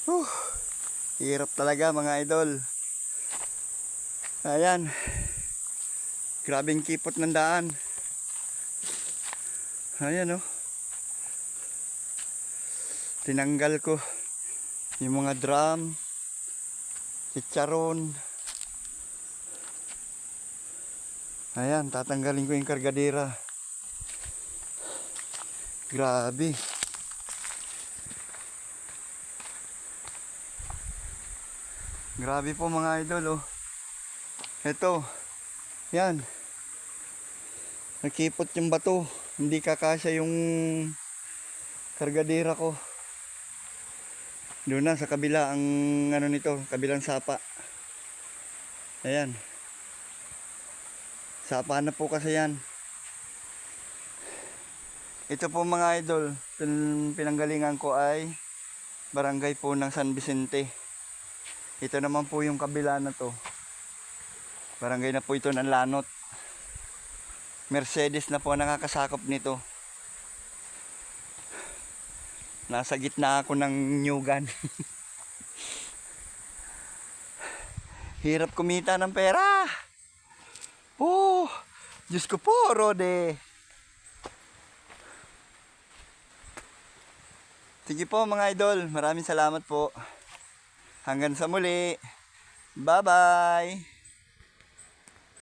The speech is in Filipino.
Huh, hirap talaga mga idol. Ayan. Grabing kipot ng daan. Ayan oh. Tinanggal ko yung mga drum, chicharon. Ayan, tatanggalin ko yung kargadera. Grabe. Grabe po mga idol oh. Ito. Yan. Nakipot yung bato. Hindi kakasya yung kargadera ko. Doon na sa kabila ang ano nito, kabilang sapa. Ayan. Sapa na po kasi yan. Ito po mga idol, pinanggalingan ko ay barangay po ng San Vicente. Ito naman po yung kabila na to. Barangay na po ito ng Lanot. Mercedes na po ang nakakasakop nito. Nasa gitna ako ng nyugan. Hirap kumita ng pera. Oh, Diyos ko po, Rode. Sige po mga idol, maraming salamat po. Hanggang sa muli. Bye-bye.